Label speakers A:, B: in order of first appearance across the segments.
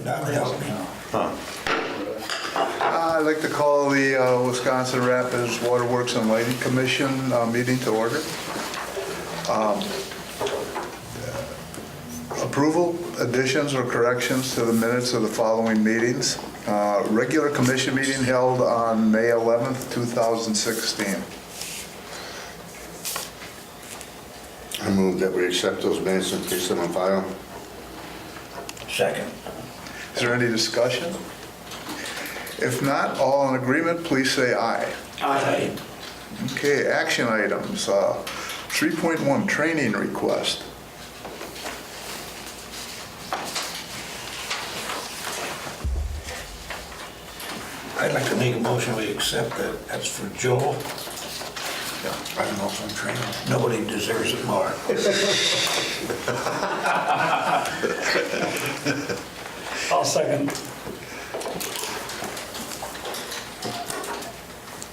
A: That would help me.
B: I'd like to call the Wisconsin Rapids Waterworks and Lighting Commission meeting to order. Approval, additions, or corrections to the minutes of the following meetings. Regular commission meeting held on May 11th, 2016.
C: I move that we accept those minutes and place them on file.
A: Second.
B: Is there any discussion? If not, all in agreement, please say aye.
A: Aye.
B: Okay, action items. 3.1, training request.
A: I'd like to make a motion we accept that. That's for Joel. I don't know if I'm trained. Nobody deserves it more.
D: I'll second.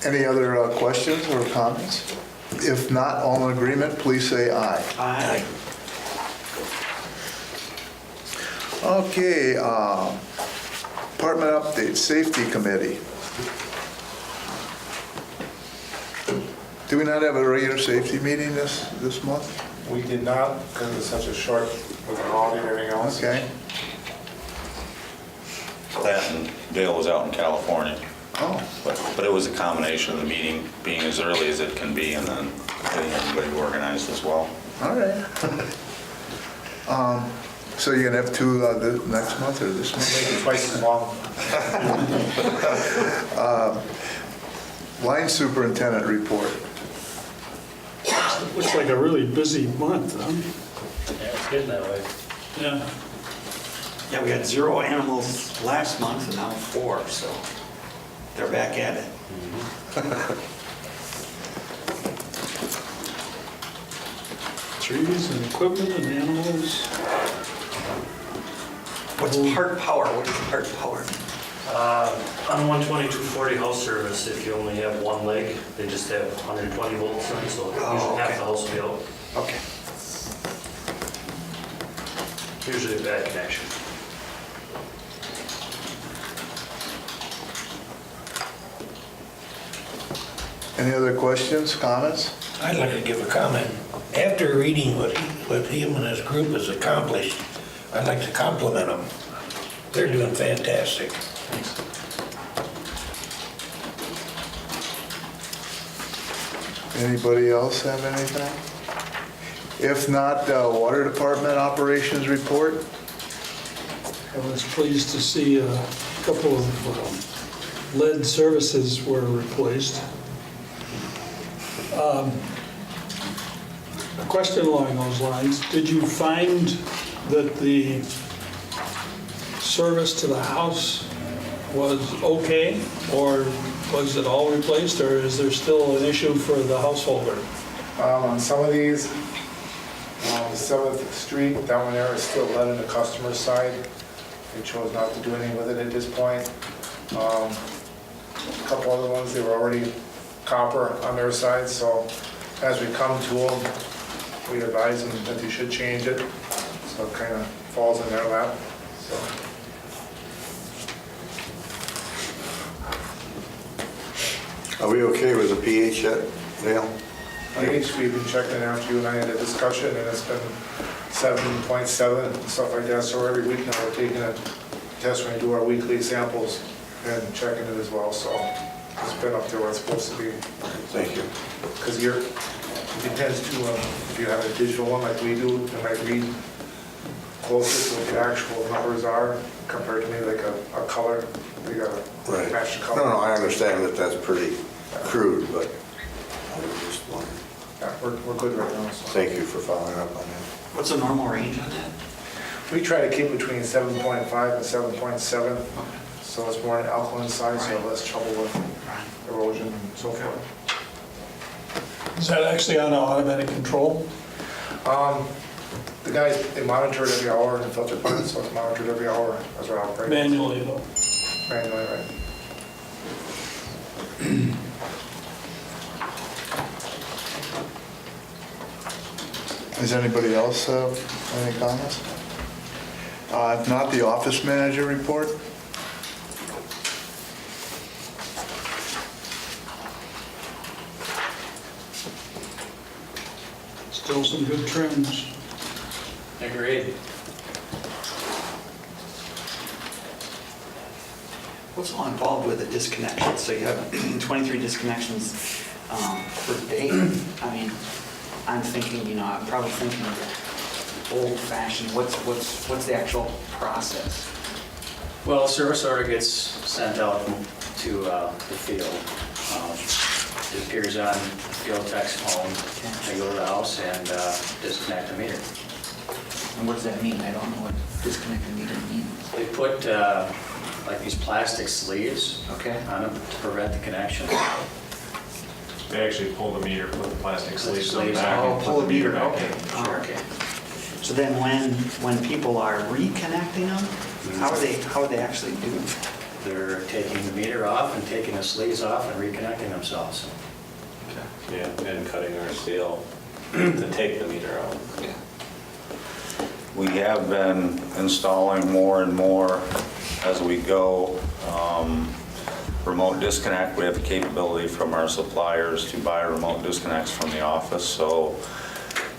B: Any other questions or comments? If not, all in agreement, please say aye.
A: Aye.
B: Okay, department update, safety committee. Do we not have a regular safety meeting this month?
E: We did not, because it's such a short, with the holiday and everything else.
B: Okay.
F: That and Dale was out in California,
B: Oh,
F: but it was a combination of the meeting being as early as it can be and then getting everybody organized as well.
B: all right. So you're gonna have two next month or this month?
E: Make it twice as long.
B: Line superintendent report.
D: Looks like a really busy month, huh?
G: Yeah, it's getting that way.
D: Yeah.
H: Yeah, we had 0 animals last month and now 4, so they're back at it.
D: Trees and equipment and animals.
H: What's part power? What is part power?
G: On 120, 240 house service, if you only have one leg, they just have 120 volts on, so usually half
H: okay.
G: the house will be out.
H: Okay.
G: Usually a bad connection.
B: Any other questions, comments?
A: I'd like to give a comment. After reading what him and his group has accomplished, I'd like to compliment them. They're doing fantastic.
B: Anybody else have anything? If not, water department operations report.
D: I was pleased to see a couple of lead services were replaced. A question along those lines, did you find that the service to the house was okay, or was it all replaced, or is there still an issue for the householder?
E: On some of these, the 7th Street, that one there is still lead on the customer's side. They chose not to do anything with it at this point. A couple other ones, they were already copper on their side, so as we come to them, we advise them that they should change it. So it kind of falls in their lap, so.
C: Are we okay with the pH yet, Dale?
E: pH, we've been checking after you and I had a discussion, and it's been 7.7 and stuff like that. So every week now we're taking a test when we do our weekly samples and checking it as well. So it's been up there where it's supposed to be.
C: Thank you.
E: Because it depends too, if you have a digital one like we do, it might read closer to what the actual numbers are compared to maybe like a color. We gotta
C: Right.
E: match the color.
C: No, I understand that that's pretty crude, but I was just wondering.
E: Yeah, we're good right now. So.
C: Thank you for following up on that.
H: What's the normal range on that?
E: We try to keep between 7.5 and 7.7, so it's more on the alkaline side, so less trouble with erosion and so forth.
D: Is that actually on an automatic control?
E: The guys, they monitor it every hour in the filter plant, so it's monitored every hour as we're operating.
D: Manually, though?
E: Manually, right.
B: Does anybody else have any comments? If not, the office manager report.
D: Still some good trends.
H: Agreed. What's all involved with the disconnection? So you have 23 disconnections per day. I mean, I'm thinking, I'm probably thinking old fashioned. What's the actual process?
I: Well, a service order gets sent out to the field. It appears on the field tech's phone. They go to the house and disconnect the meter.
H: And what does that mean? I don't know what disconnect the meter means.
I: They put like these plastic sleeves
H: Okay.
I: on them to prevent the connection.
J: They actually pull the meter, put the plastic
I: Put the
J: sleeves on the
I: sleeves
J: back.
I: on.
J: and put
H: Pull the meter,
J: back
H: okay.
J: in.
H: Oh, okay. So then when people are reconnecting them, how are they actually doing that?
I: They're taking the meter off and taking the sleeves off and reconnecting themselves.
J: Yeah, and cutting our steel to take the meter out.
F: We have been installing more and more as we go. Remote disconnect, we have the capability from our suppliers to buy remote disconnects from the office. So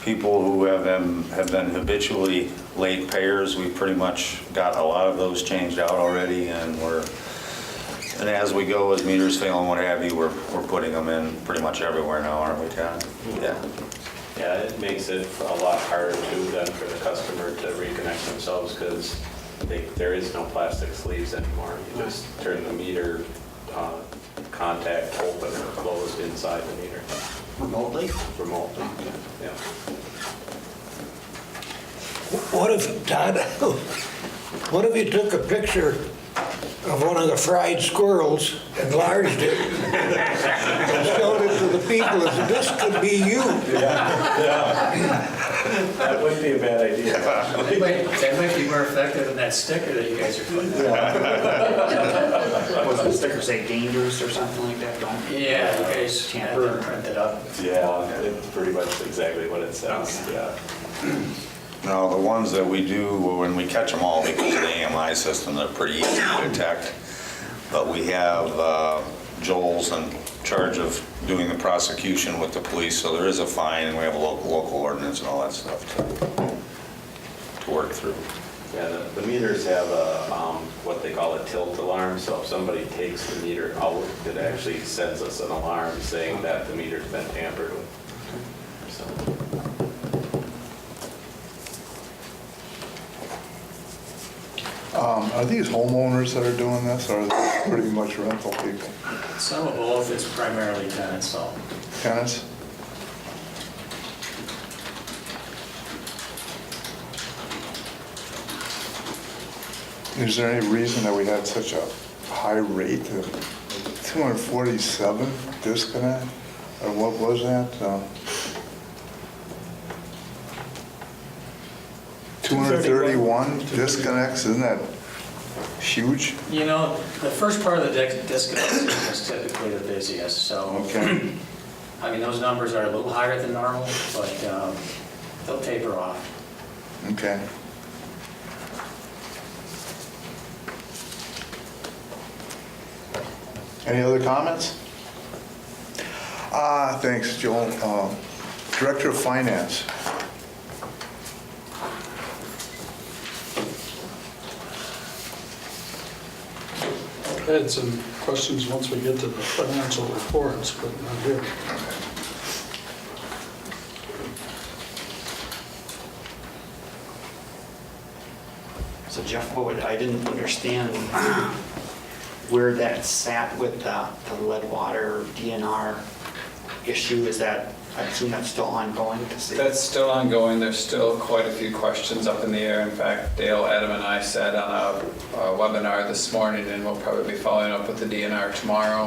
F: people who have been habitually late payers, we pretty much got a lot of those changed out already, and as we go, as meters fail and what have you, we're putting them in pretty much everywhere now, aren't we, Todd? Yeah.
J: Yeah, it makes it a lot harder too then for the customer to reconnect themselves because there is no plastic sleeves anymore. You just turn the meter contact open or closed inside the meter
H: Remotely?
J: remotely. Yeah.
A: What if, Todd, what if you took a picture of one of the fried squirrels, enlarged it, and showed it to the people as this could be you?
J: That wouldn't be a bad idea.
I: That might be more effective than that sticker that you guys are putting out.
H: Was the sticker say dangerous or something like that? Don't.
I: Yeah, you guys can't print it up.
J: Yeah, it's pretty much exactly what it says, yeah.
F: No, the ones that we do, when we catch them all, because of the AMI system, they're pretty easy to detect. But we have Joel's in charge of doing the prosecution with the police, so there is a fine, and we have a local ordinance and all that stuff to work through.
J: Yeah, the meters have a, what they call a tilt alarm, so if somebody takes the meter out, it actually sends us an alarm saying that the meter's been tampered with. So.
B: Are these homeowners that are doing this, or are they pretty much rental people?
I: Some of both, it's primarily tenants, so.
B: Tenants? Is there any reason that we had such a high rate of 247 disconnect? Or what was that? 231 disconnects, isn't that huge?
I: The first part of the disconnect season is typically the busiest, so.
B: Okay.
I: I mean, those numbers are a little higher than normal, but they'll taper off.
B: Okay. Any other comments? Thanks, Joel. Director of Finance.
D: I had some questions once we get to the financial reports, but not here.
H: So Jeff, I didn't understand where that sat with the lead water DNR issue. Is that, I assume that's still ongoing to see?
K: That's still ongoing. There's still quite a few questions up in the air. In fact, Dale, Adam, and I sat on a webinar this morning, and we'll probably be following up with the DNR tomorrow.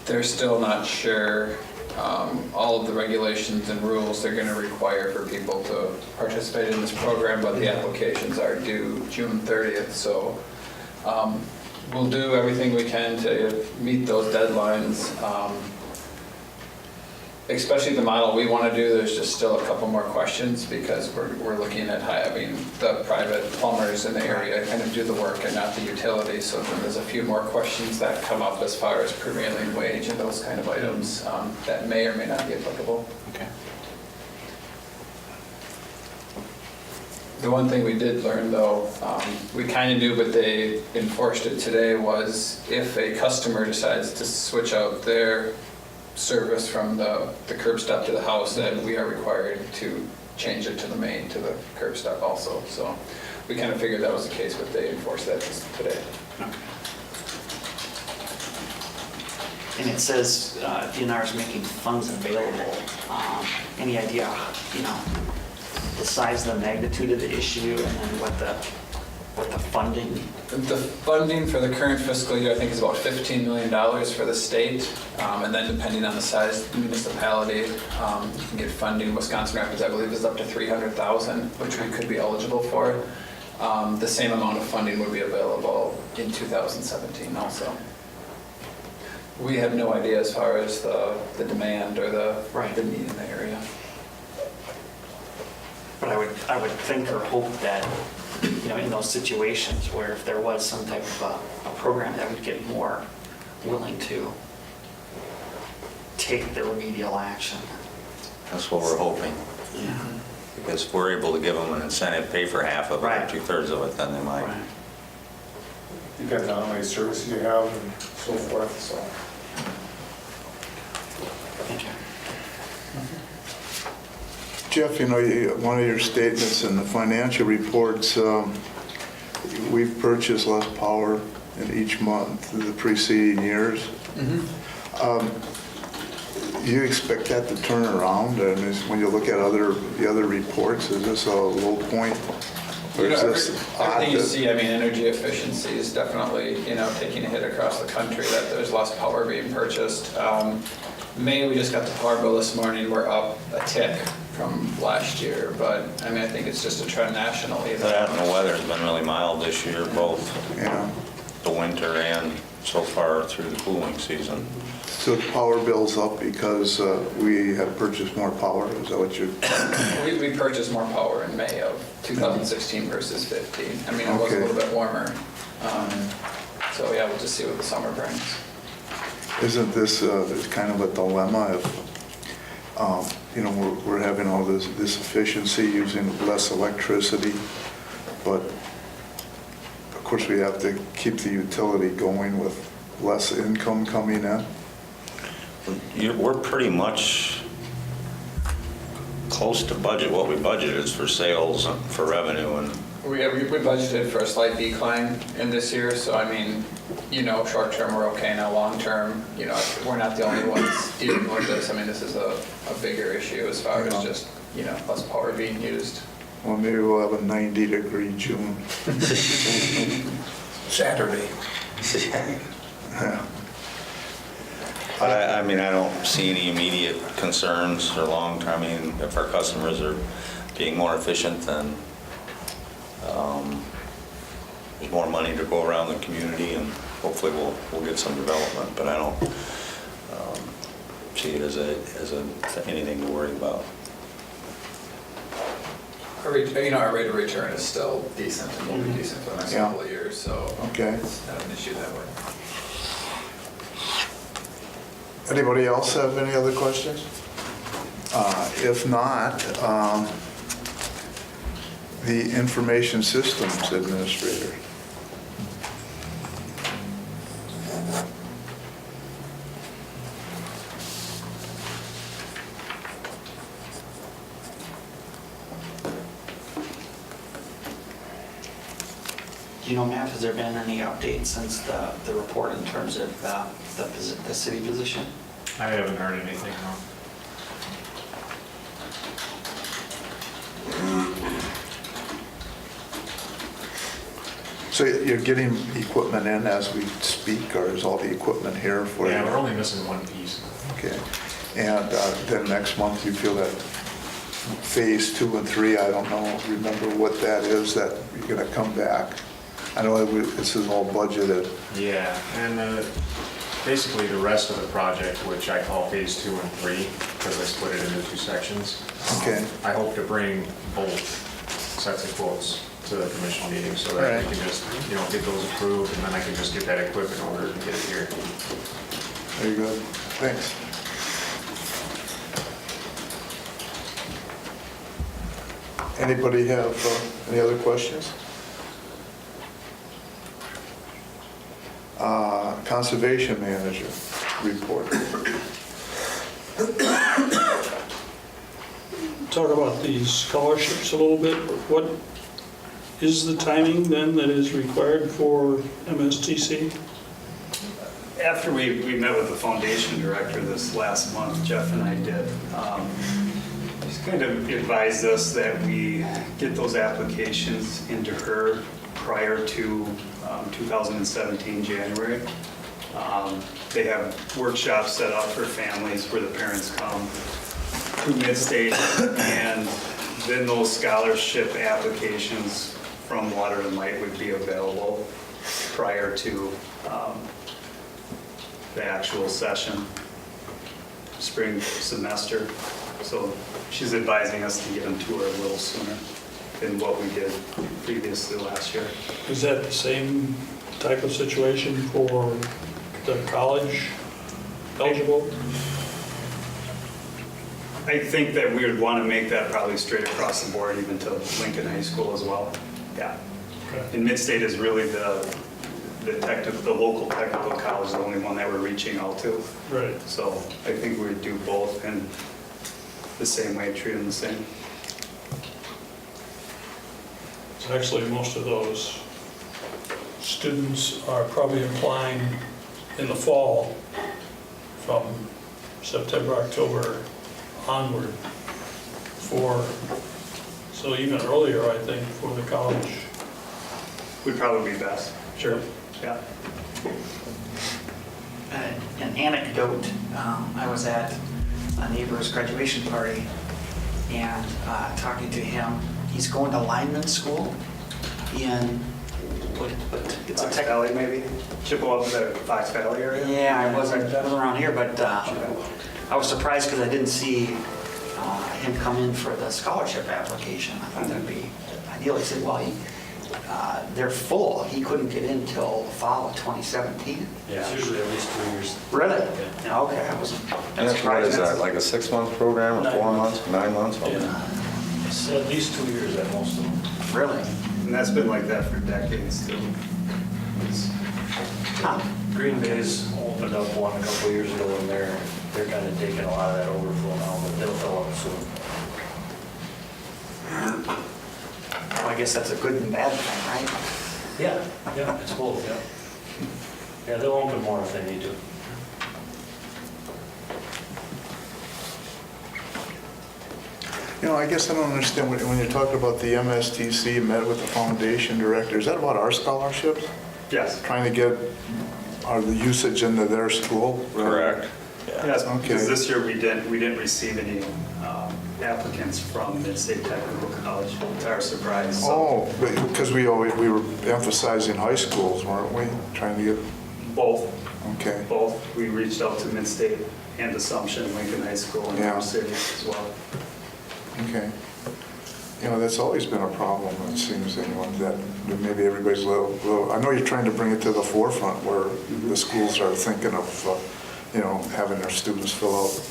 K: They're still not sure all of the regulations and rules they're going to require for people to participate in this program, but the applications are due June 30th. So we'll do everything we can to meet those deadlines. especially the model we want to do, there's just still a couple more questions because we're looking at the private plumbers in the area kind of do the work and not the utility. So then there's a few more questions that come up as far as prevailing wage and those kind of items that may or may not be applicable.
I: Okay.
K: The one thing we did learn though, we kind of knew, but they enforced it today, was if a customer decides to switch out their service from the curb stop to the house, then we are required to change it to the main, to the curb stop also. So we kind of figured that was the case, but they enforced that today.
H: And it says DNR is making funds available. Any idea, the size, the magnitude of the issue, and then what the funding?
K: The funding for the current fiscal year, I think, is about $15 million for the state. And then depending on the size of the municipality, you can get funding. Wisconsin Rapids, I believe, is up to $300,000, which we could be eligible for. The same amount of funding would be available in 2017 also. We have no idea as far as the demand or the need in the area.
H: But I would think or hope that, in those situations where if there was some type of a program that would get more willing to take the remedial action.
F: That's what we're hoping.
H: Yeah.
F: Because if we're able to give them an incentive, pay for half of it, or 2/3 of it, then they might.
H: Right.
E: Depends on how many services you have and so forth, so.
H: Thank you.
B: Jeff, one of your statements in the financial reports, we've purchased less power in each month of the preceding years. Do you expect that to turn around? And when you look at the other reports, is this a low point? Or is this
K: everything you see, energy efficiency is definitely, taking a hit across the country, that there's less power being purchased. May, we just got the power bill this morning, we're up a tick from last year, but I think it's just a trend nationally.
F: That and the weather's been really mild this year, both the winter and so far through the cooling season.
B: So the power bill's up because we have purchased more power, is that what you're?
K: We purchased more power in May of 2016 versus 15. It was a little bit warmer. So yeah, we'll just see what the summer brings.
B: Isn't this kind of a dilemma if, we're having all this efficiency using less electricity, but of course we have to keep the utility going with less income coming in?
F: We're pretty much close to budget. What we budgeted is for sales and for revenue, and
K: We budgeted for a slight decline in this year, so short term we're okay. Now long term, we're not the only ones dealing with this. This is a bigger issue as far as just less power being used.
B: Well, maybe we'll have a 90-degree June.
A: Saturday.
B: Yeah.
F: but I don't see any immediate concerns or long term. If our customers are being more efficient, then there's more money to go around the community, and hopefully we'll get some development. But I don't see it as anything to worry about.
K: Our rate of return is still decent and will be decent for the next couple of years, so it's not an issue that way.
B: Anybody else have any other questions? If not, the Information Systems Administrator.
H: Matt, has there been any update since the report in terms of the city position?
L: I haven't heard anything, no.
B: So you're getting equipment in as we speak, or is all the equipment here for you?
L: Yeah, we're only missing one piece.
B: Okay. And then next month you feel that phase 2 and 3, I don't know, remember what that is, that you're going to come back? I know this is all budgeted.
L: Yeah, and basically the rest of the project, which I call phase 2 and 3, because I split it into 2 sections.
B: Okay.
L: I hope to bring both sets of quotes to the commission meeting so that we can just, get those approved, and then I can just get that equipment ordered and get it here.
B: Very good. Thanks. Anybody have any other questions? Conservation manager report.
D: Talk about these scholarships a little bit. What is the timing then that is required for MSTC?
M: After we met with the foundation director this last month, Jeff and I did, he's kind of advised us that we get those applications into her prior to 2017 January. They have workshops set up for families where the parents come to Mid-State, and then those scholarship applications from Water and Light would be available prior to the actual session, spring semester. So she's advising us to get them to her a little sooner than what we did previously last year.
D: Is that the same type of situation for the college eligible?
M: I think that we would want to make that probably straight across the board, even to Lincoln High School as well. Yeah.
D: Okay.
M: And Mid-State is really the local technical college, the only one that we're reaching out to.
D: Right.
M: So I think we would do both in the same way, treat them the same.
D: So actually, most of those students are probably applying in the fall from September, October onward so even earlier, I think, for the college.
M: Would probably be best. Sure. Yeah.
H: An anecdote, I was at a neighbor's graduation party and talking to him. He's going to lineman school in, it's a
M: Fox
H: tech.
M: Valley, maybe? Chippewa up to the Fox Valley area?
H: Yeah, I wasn't around here, but I was surprised because I didn't see him come in for the scholarship application. I thought that'd be ideal. He said, well, they're full. He couldn't get in till fall of 2017.
G: Yeah, it's usually at least 2 years.
H: Really? Yeah. Okay, I wasn't
F: And that's, what is that, like a 6-month program, or 4 months, 9 months?
G: It's at least 2 years at most of them.
H: Really?
M: And that's been like that for decades, too.
G: Green Bay's opened up one a couple years ago, and they're kind of taking a lot of that overflow now, but they'll fill up soon.
H: Well, I guess that's a good and bad thing, right?
G: Yeah, it's both, yeah. Yeah, they'll open more if they need to.
B: I guess I don't understand when you're talking about the MSTC met with the foundation director. Is that about our scholarships?
M: Yes.
B: Trying to get the usage into their school?
F: Correct.
M: Yes,
B: Okay.
M: because this year we didn't receive any applicants from Mid-State Technical College, to our surprise. So
B: Oh, because we were emphasizing high schools, weren't we? Trying to get,
M: both.
B: okay.
M: We reached out to Mid-State and Assumption, Lincoln High School, and
B: Yeah.
M: River City as well.
B: Okay. That's always been a problem, it seems, that maybe everybody's a little, I know you're trying to bring it to the forefront where the schools are thinking of, having their students fill out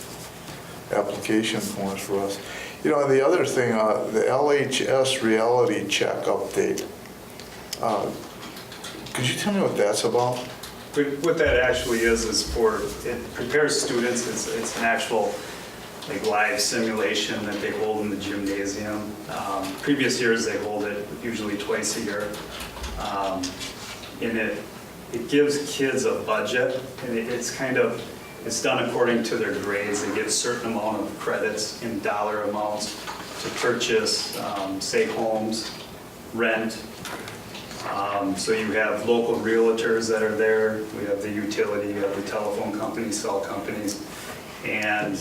B: application forms for us. And the other thing, the LHS reality check update. Could you tell me what that's about?
M: What that actually is it prepares students, it's an actual live simulation that they hold in the gymnasium. Previous years, they hold it usually twice a year. And it gives kids a budget, and it's done according to their grades. They get a certain amount of credits in dollar amounts to purchase, say, homes, rent. So you have local realtors that are there. We have the utility, you have the telephone companies, cell companies, and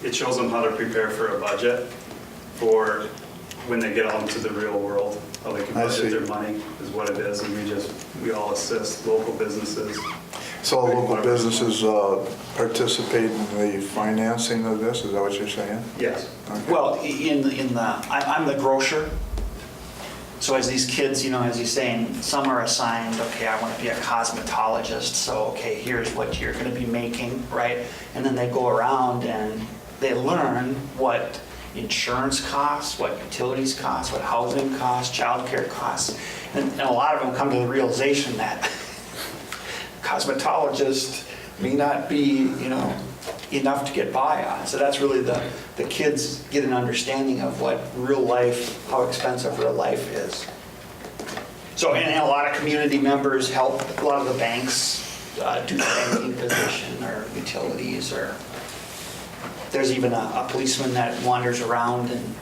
M: it shows them how to prepare for a budget for when they get out into the real world, how they can budget their money is what it is, and we all assist local businesses.
B: So local businesses participate in the financing of this, is that what you're saying?
M: Yes.
B: Okay.
H: Well, I'm the grocer. So as these kids, as you're saying, some are assigned, okay, I want to be a cosmetologist, so, okay, here's what you're going to be making, right? And then they go around and they learn what insurance costs, what utilities cost, what housing costs, childcare costs. And a lot of them come to the realization that cosmetologist may not be, enough to get by on. So that's really the kids get an understanding of what real life, how expensive real life is. So, and a lot of community members help, a lot of the banks do the banking position or utilities, or there's even a policeman that wanders around and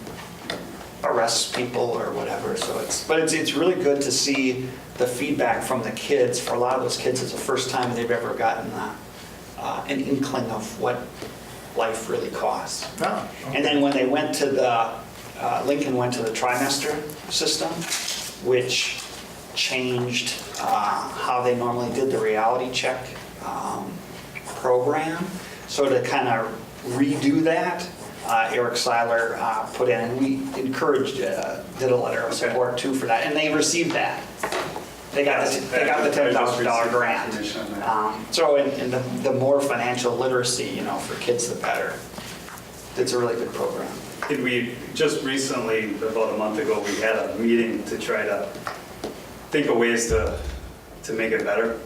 H: arrests people or whatever. So it's really good to see the feedback from the kids. For a lot of those kids, it's the first time they've ever gotten an inkling of what life really costs.
B: Oh, okay.
H: And then when they went to Lincoln went to the trimester system, which changed how they normally did the reality check program. So to kind of redo that, Eric Seiler put in, and we encouraged, did a letter of support too for that, and they received that. They got the $10,000 grant. So and the more financial literacy, for kids, the better. It's a really good program.
M: And we just recently, about a month ago, we had a meeting to try to think of ways to make it better.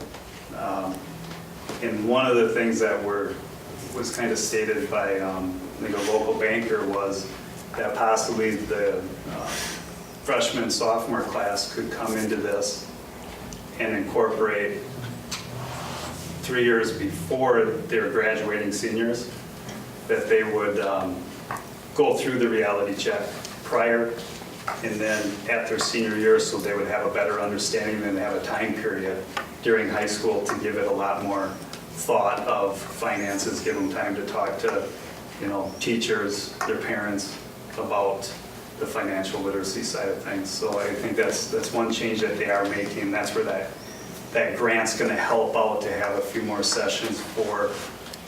M: And one of the things that was kind of stated by I think a local banker was that possibly the freshman, sophomore class could come into this and incorporate 3 years before they were graduating seniors, that they would go through the reality check prior and then at their senior year, so they would have a better understanding and have a time period during high school to give it a lot more thought of finances, give them time to talk to, teachers, their parents about the financial literacy side of things. So I think that's one change that they are making. That's where that grant's going to help out to have a few more sessions for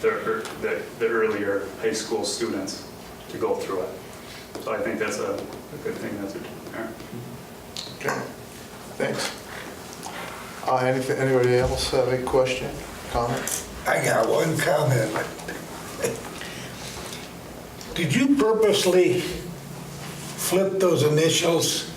M: the earlier high school students to go through it. So I think that's a good thing that they're doing there.
B: Okay, thanks. Anybody else have a question, comment?
A: I got one comment. Did you purposely flip those initials?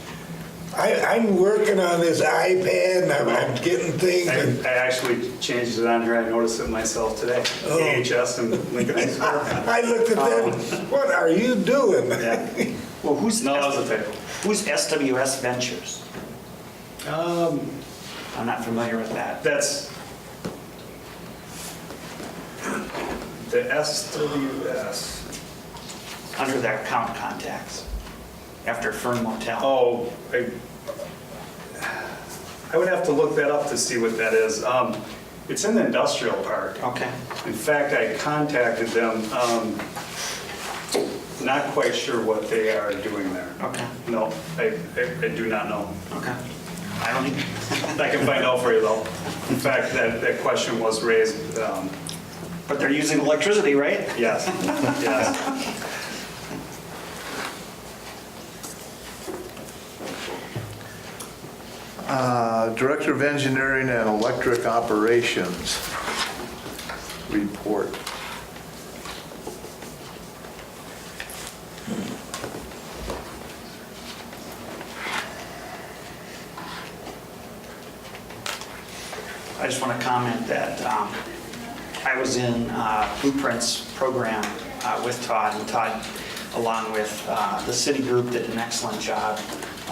A: I'm working on this iPad and I'm getting things.
M: I actually changed it on here. I noticed it myself today.
A: Oh.
M: AHS and Lincoln High School.
A: I looked at that. What are you doing?
M: Yeah.
H: Well, who's
M: No, that was a typo.
H: Who's SWS Ventures? I'm not familiar with that.
M: That's the SWS.
H: Under their account contacts, after Fern Motel.
M: Oh, I would have to look that up to see what that is. It's in the industrial park.
H: Okay.
M: In fact, I contacted them. Not quite sure what they are doing there.
H: Okay.
M: No, I do not know.
H: Okay. I don't even.
M: I can find out for you though. In fact, that question was raised.
H: But they're using electricity, right?
M: Yes, yes.
B: Director of Engineering and Electric Operations report.
H: I just want to comment that I was in Blueprints program with Todd, and Todd, along with the city group, did an excellent job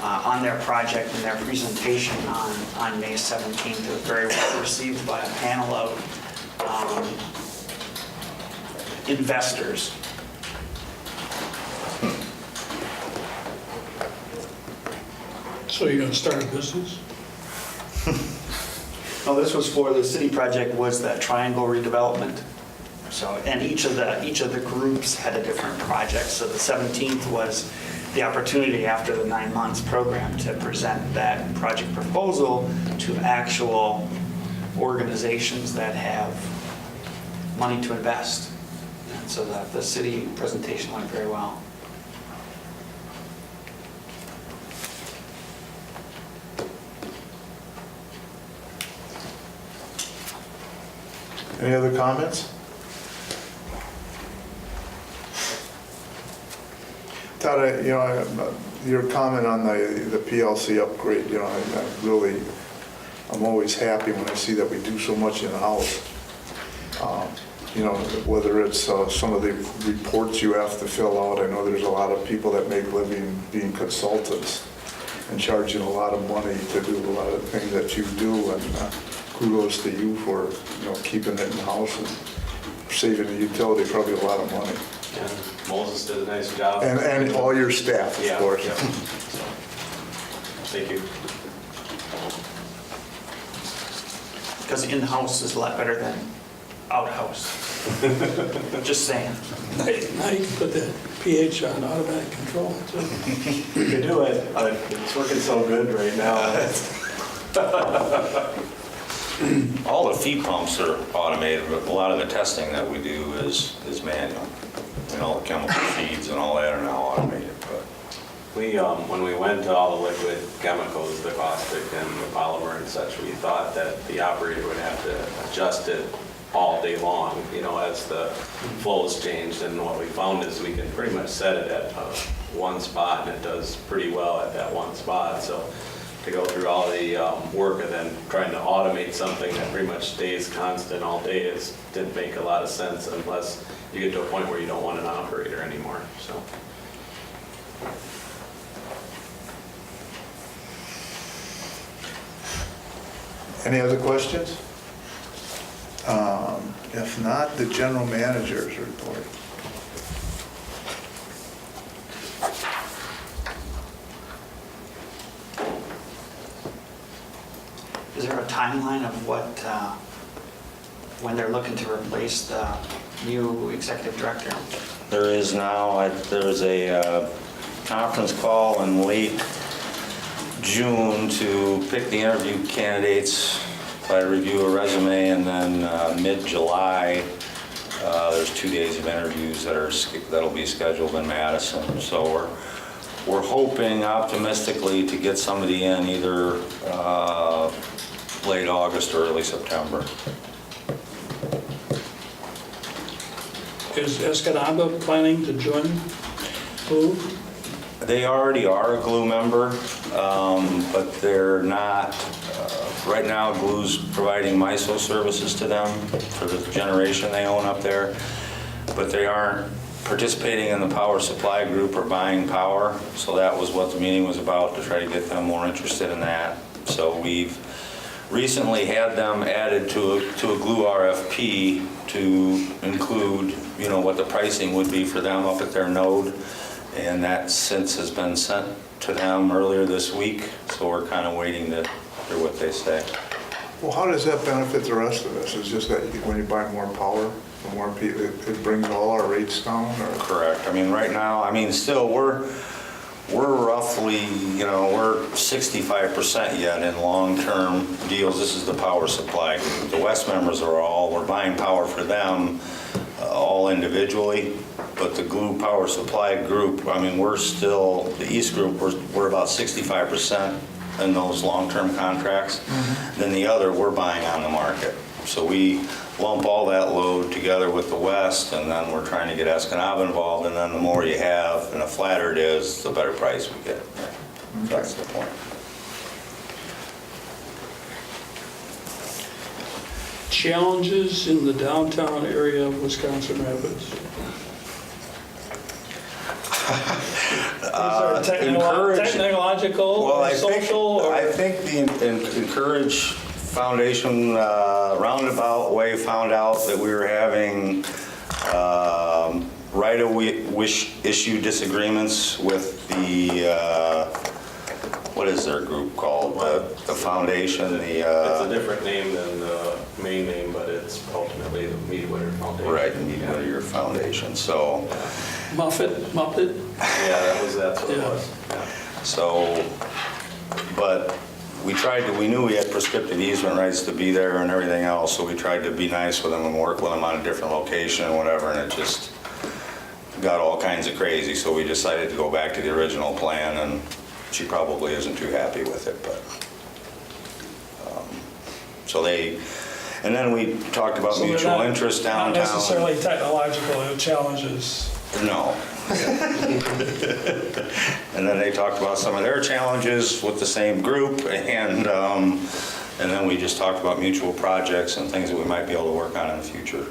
H: on their project and their presentation on May 17th. It was very well received by a panel of investors.
D: So you're going to start a business?
H: No, this was for the city project, was that triangle redevelopment. So, and each of the groups had a different project. So the 17th was the opportunity after the 9 months program to present that project proposal to actual organizations that have money to invest. And so the city presentation went very well.
B: Any other comments? Todd, your comment on the PLC upgrade, I'm always happy when I see that we do so much in-house. Whether it's some of the reports you have to fill out, I know there's a lot of people that make living being consultants and charging a lot of money to do a lot of the things that you do, and kudos to you for, keeping it in-house and saving the utility probably a lot of money.
J: Yeah, Moses did a nice job.
B: And all your staff, of course.
J: Yeah. Thank you.
H: Because in-house is a lot better than out-house. Just saying.
D: Now you can put the pH on automatic control too.
J: You can do it, but it's working so good right now.
F: All the feed pumps are automated, but a lot of the testing that we do is manual. All the chemical feeds and all that are now automated. But
J: We, when we went to all the liquid chemicals, the caustic and the polymer and such, we thought that the operator would have to adjust it all day long, as the flows changed. And what we found is we can pretty much set it at one spot, and it does pretty well at that one spot. So to go through all the work and then trying to automate something that pretty much stays constant all day didn't make a lot of sense unless you get to a point where you don't want an operator anymore. So.
B: Any other questions? If not, the general manager's report.
H: Is there a timeline of when they're looking to replace the new executive director?
F: there is now, there's a conference call in late June to pick the interview candidates, try to review a resume, and then mid-July, there's 2 days of interviews that'll be scheduled in Madison. So we're hoping optimistically to get somebody in either late August or early September.
D: Is Escanaba planning to join Glue?
F: They already are a Glue member, but they're not, right now Glue's providing MISO services to them for the generation they own up there, but they aren't participating in the power supply group or buying power. So that was what the meeting was about, to try to get them more interested in that. So we've recently had them added to a Glue RFP to include, what the pricing would be for them up at their node. And that since has been sent to them earlier this week. So we're kind of waiting to hear what they say.
B: Well, how does that benefit the rest of us? It's just that when you buy more power, the more people, it brings all our rates down? Or?
F: Correct. Right now, still we're roughly, we're 65% yet in long-term deals. This is the power supply group. The West members we're buying power for them all individually, but the Glue power supply group, we're still, the East group, we're about 65% in those long-term contracts. Mm-hmm. Then the other, we're buying on the market. So we lump all that load together with the West, and then we're trying to get Escanaba involved, and then the more you have and the flatter it is, the better price we get. Okay. That's the point.
D: Challenges in the downtown area of Wisconsin Rapids? Is there technological or social?
F: I think the Encourage Foundation roundabout way found out that we were having right-of-wish issue disagreements with the, what is their group called? The foundation,
J: It's a different name than the main name, but it's ultimately the Mead-Whittier Foundation.
F: Right, the Mead-Whittier Foundation, so.
D: Muppet?
J: Yeah, that's what it was. Yeah.
F: So, but we knew we had prescriptive easement rights to be there and everything else, so we tried to be nice with them and work with them on a different location and whatever, and it just got all kinds of crazy, so we decided to go back to the original plan, and she probably isn't too happy with it, but, and then we talked about
D: So they're
F: mutual
D: not-
F: interest downtown.
D: Not necessarily technological challenges.
F: No. And then they talked about some of their challenges with the same group, and then we just talked about mutual projects and things that we might be able to work on in the future.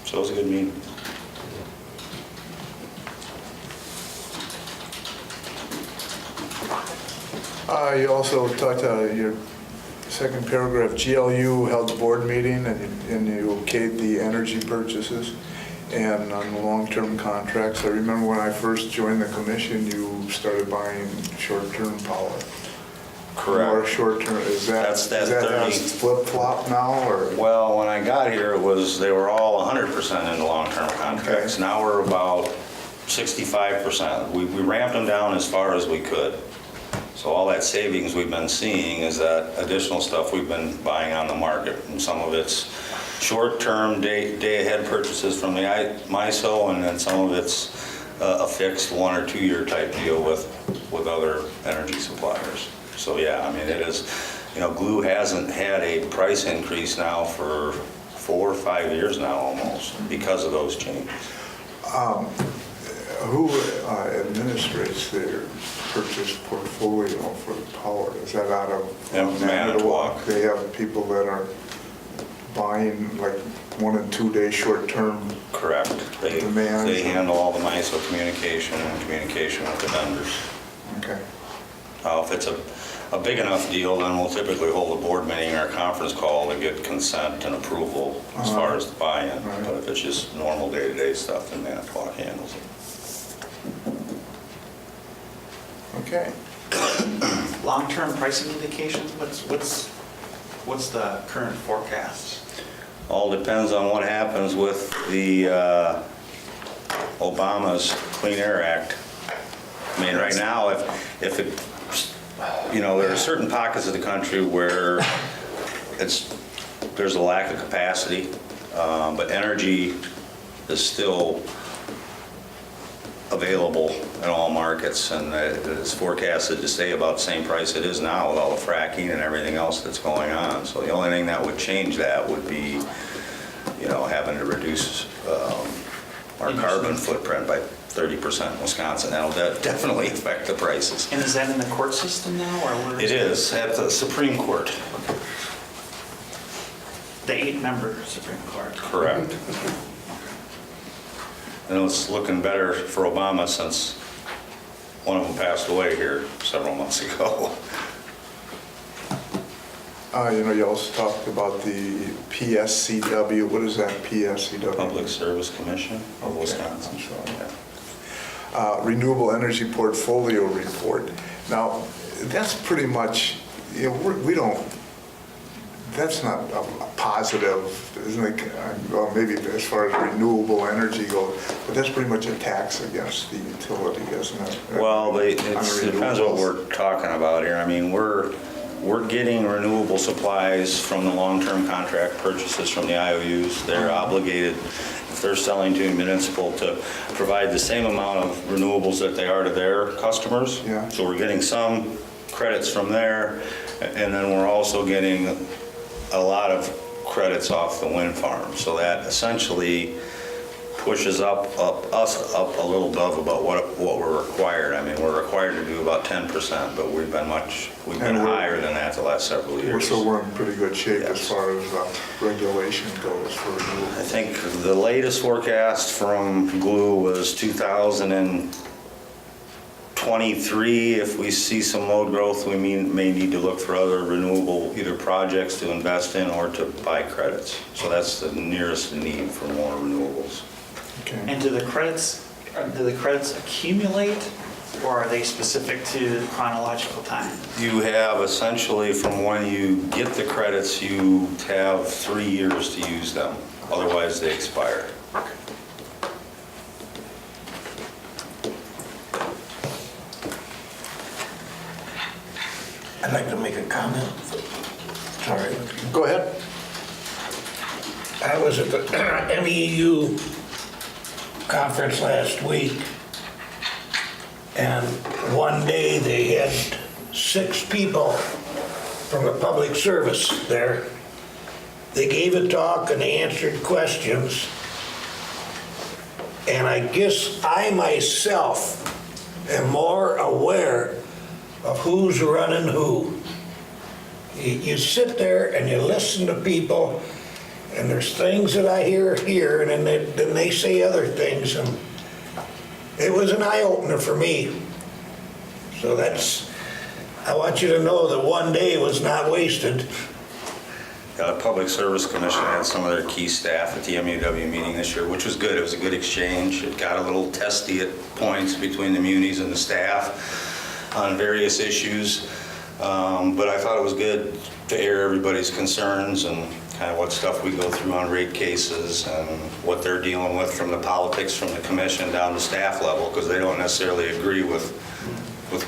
F: So it was a good meeting.
B: You also talked, your second paragraph, GLU held the board meeting and you okayed the energy purchases and on the long-term contracts. I remember when I first joined the commission, you started buying short-term power.
F: Correct.
B: More short-term, is that,
F: That's that
B: is that
F: 30.
B: flip-flop now, or?
F: Well, when I got here, they were all 100% into long-term contracts.
B: Okay.
F: Now we're about 65%. We ramped them down as far as we could. So all that savings we've been seeing is that additional stuff we've been buying on the market. And some of it's short-term, day-ahead purchases from the MISO, and then some of it's a fixed 1 or 2 year type deal with other energy suppliers. So yeah, I mean, it is, GLU hasn't had a price increase now for 4 or 5 years now almost because of those changes.
B: Who administrates their purchase portfolio for the power? Is that out of
F: Manitowoc?
B: They have people that are buying like 1 and 2 day short-term?
F: Correct. They
B: demands?
F: handle all the MISO communication and communication with the vendors.
B: Okay.
F: If it's a big enough deal, then we'll typically hold a board meeting or a conference call to get consent and approval as far as the buy-in.
B: Right.
F: But if it's just normal day-to-day stuff, then Manitowoc handles it.
B: Okay.
H: Long-term pricing indications, what's the current forecast?
F: All depends on what happens with the Obama's Clean Air Act. I mean, right now, if it, there are certain pockets of the country where there's a lack of capacity, but energy is still available in all markets, and it's forecasted to stay about the same price it is now with all the fracking and everything else that's going on. So the only thing that would change that would be, having to reduce our carbon footprint by 30% in Wisconsin. That'll definitely affect the prices.
H: And is that in the court system now, or where
F: It is at the Supreme Court.
H: The 8-member Supreme Court?
F: Correct. And it's looking better for Obama since one of them passed away here several months ago.
B: You also talked about the PSCW. What is that, PSCW?
F: Public Service Commission of
B: Okay,
F: Wisconsin.
B: I'm sorry.
F: Yeah.
B: Renewable Energy Portfolio Report. Now, that's pretty much, that's not a positive, isn't it? Well, maybe as far as renewable energy goes, but that's pretty much a tax against the utility, isn't it?
F: Well, it
B: On the
F: depends what
B: renewables.
F: we're talking about here. I mean, we're getting renewable supplies from the long-term contract purchases from the IOUs. They're obligated, if they're selling to a municipal, to provide the same amount of renewables that they are to their customers.
B: Yeah.
F: So we're getting some credits from there, and then we're also getting a lot of credits off the wind farm. So that essentially pushes us up a little above about what we're required. I mean, we're required to do about 10%, but we've been higher than that the last several years.
B: So we're in pretty good shape
F: Yes.
B: as far as regulation goes for renewables.
F: I think the latest forecast from GLU was 2023. If we see some load growth, we may need to look for other renewable either projects to invest in or to buy credits. So that's the nearest need for more renewables.
B: Okay.
H: And do the credits accumulate, or are they specific to chronological time?
F: You have essentially, from when you get the credits, you have 3 years to use them. Otherwise, they expire.
A: I'd like to make a comment? Sorry.
B: Go ahead.
A: I was at the MEU conference last week, and one day they had 6 people from the public service there. They gave a talk and they answered questions. And I guess I myself am more aware of who's running who. You sit there and you listen to people, and there's things that I hear here, and then they say other things, and it was an eye-opener for me. So I want you to know that one day was not wasted.
F: The Public Service Commission had some of their key staff at the MUW meeting this year, which was good. It was a good exchange. It got a little testy at points between the munis and the staff on various issues. But I thought it was good to air everybody's concerns and kind of what stuff we go through on rate cases and what they're dealing with from the politics from the commission down to staff level, because they don't necessarily agree with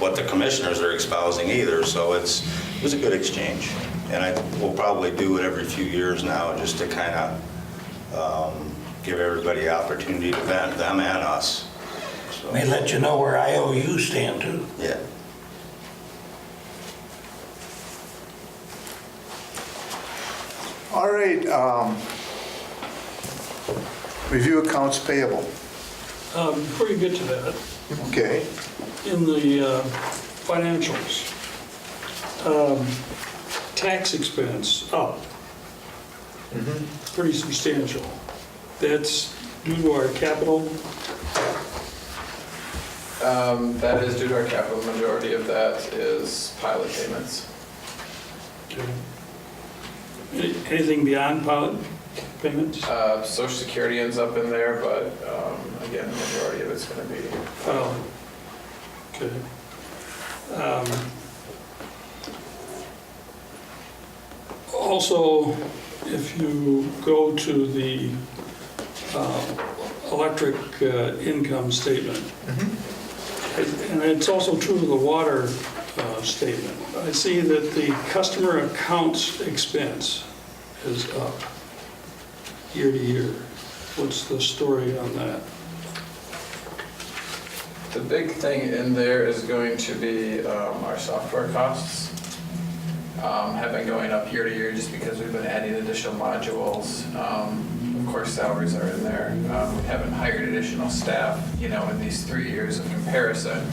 F: what the commissioners are espousing either. So it was a good exchange. And we'll probably do it every few years now, just to kind of give everybody the opportunity to vent, them and us. So.
A: May let you know where IOU stand too.
F: Yeah.
B: All right, review accounts payable.
D: Before you get to that,
B: Okay.
D: in the financials, tax expense up, pretty substantial. That's due to our capital.
K: That is due to our capital. The majority of that is pilot payments.
D: Anything beyond pilot payments?
K: Social Security ends up in there, but again, the majority of it's going to be.
D: Oh, okay. Also, if you go to the electric income statement, and it's also true of the water statement, I see that the customer accounts expense is up year to year. What's the story on that?
K: The big thing in there is going to be our software costs. Have been going up year to year just because we've been adding additional modules. Of course, salaries are in there. We haven't hired additional staff, in these 3 years of comparison.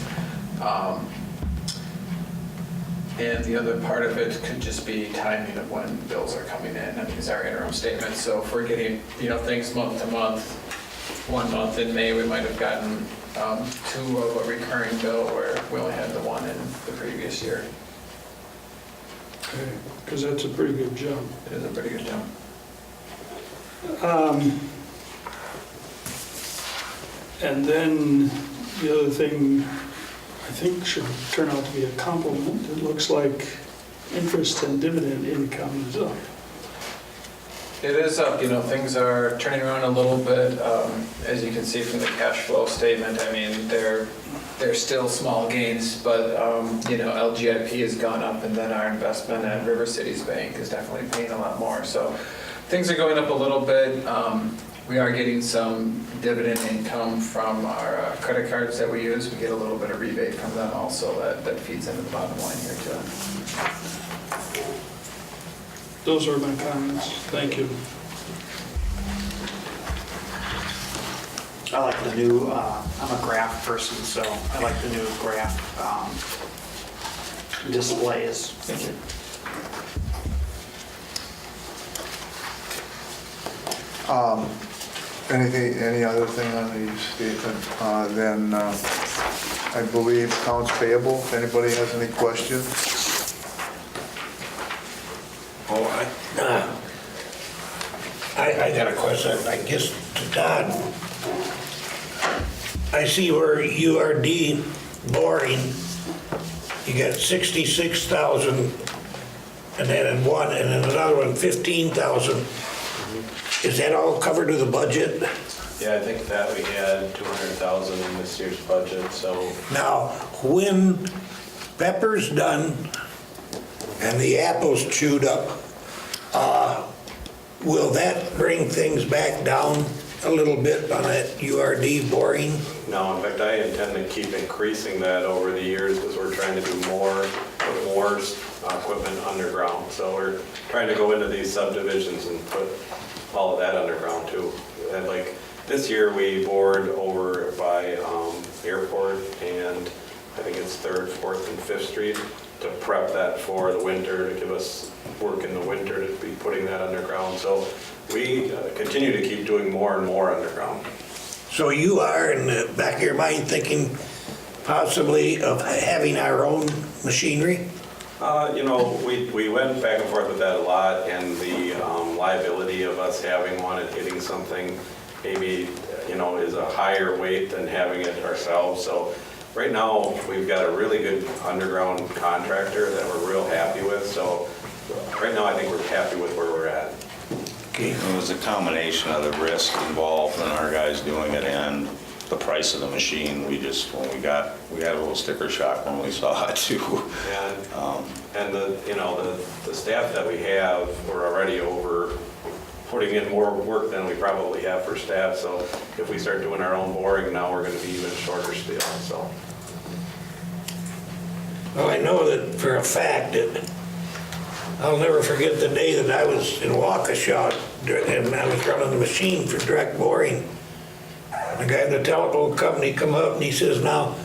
K: And the other part of it could just be timing of when bills are coming in. I mean, these are interim statements, so if we're getting, things month to month, 1 month in May, we might have gotten 2 of a recurring bill where we only had the 1 in the previous year.
D: Okay, because that's a pretty good jump.
K: It is a pretty good jump.
D: And then the other thing I think should turn out to be a compliment. It looks like interest and dividend income is up.
K: It is up, things are turning around a little bit. As you can see from the cash flow statement, I mean, they're still small gains, but, LGIP has gone up, and then our investment at River Cities Bank is definitely paying a lot more. So things are going up a little bit. We are getting some dividend income from our credit cards that we use. We get a little bit of rebate from them also that feeds into the bottom line here too.
D: Those are my comments. Thank you.
H: I like the new, I'm a graph person, so I like the new graph displays.
K: Thank you.
B: Any other thing on the statement? Then I believe accounts payable, if anybody has any questions.
A: Oh, I got a question, I guess, to Todd. I see where URD boring, you got 66,000, and then in one, and then another one, 15,000. Is that all covered to the budget?
J: Yeah, I think that we had 200,000 in this year's budget, so.
A: Now, when Pepper's done and the apple's chewed up, will that bring things back down a little bit on that URD boring?
J: No, in fact, I intend to keep increasing that over the years because we're trying to do more, put more equipment underground. So we're trying to go into these subdivisions and put all of that underground too. And like this year, we bored over by Airport and I think it's 3rd, 4th, and 5th Street to prep that for the winter, to give us work in the winter to be putting that underground. So we continue to keep doing more and more underground.
A: So you are, in the back of your mind, thinking possibly of having our own machinery?
J: You know, we went back and forth with that a lot, and the liability of us having one and hitting something maybe, you know, is a higher weight than having it ourselves. So right now, we've got a really good underground contractor that we're real happy with. So right now, I think we're happy with where we're at.
F: It was a combination of the risk involved in our guys doing it and the price of the machine. We just, when we got a little sticker shock when we saw it too.
J: And the, you know, the staff that we have, we're already over putting in more work than we probably have for staff. So if we start doing our own boring now, we're going to be even shorter still. So.
A: Well, I know that for a fact that I'll never forget the day that I was in Waukesha and I was running the machine for direct boring. The guy in the telephone company come up and he says, now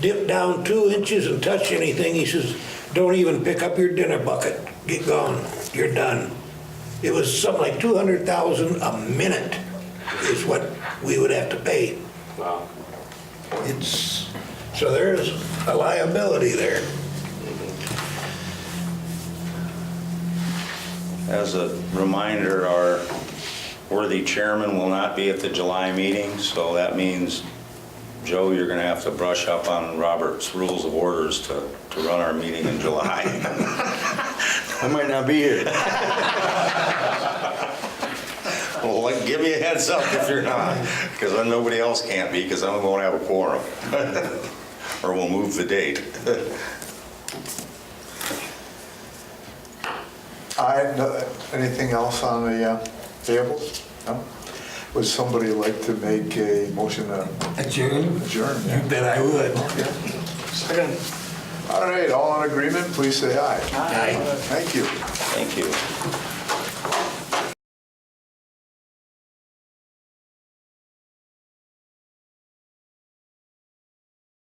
A: dip down 2 inches and touch anything. He says, don't even pick up your dinner bucket. Get gone. You're done. It was something like $200,000 a minute is what we would have to pay.
J: Wow.
A: So there's a liability there.
F: As a reminder, our worthy chairman will not be at the July meeting, so that means, Joe, you're going to have to brush up on Robert's Rules of Orders to run our meeting in July.
C: I might not be here.
F: Well, give me a heads up if you're not, because then nobody else can't be, because then we won't have a quorum. Or we'll move the date.
B: Anything else on the payables? No? Would somebody like to make a motion to
A: Adjourn?
B: adjourn?
A: You bet I would.
D: Second.
B: All right, all in agreement, please say aye.
A: Aye.
B: Thank you.
F: Thank you.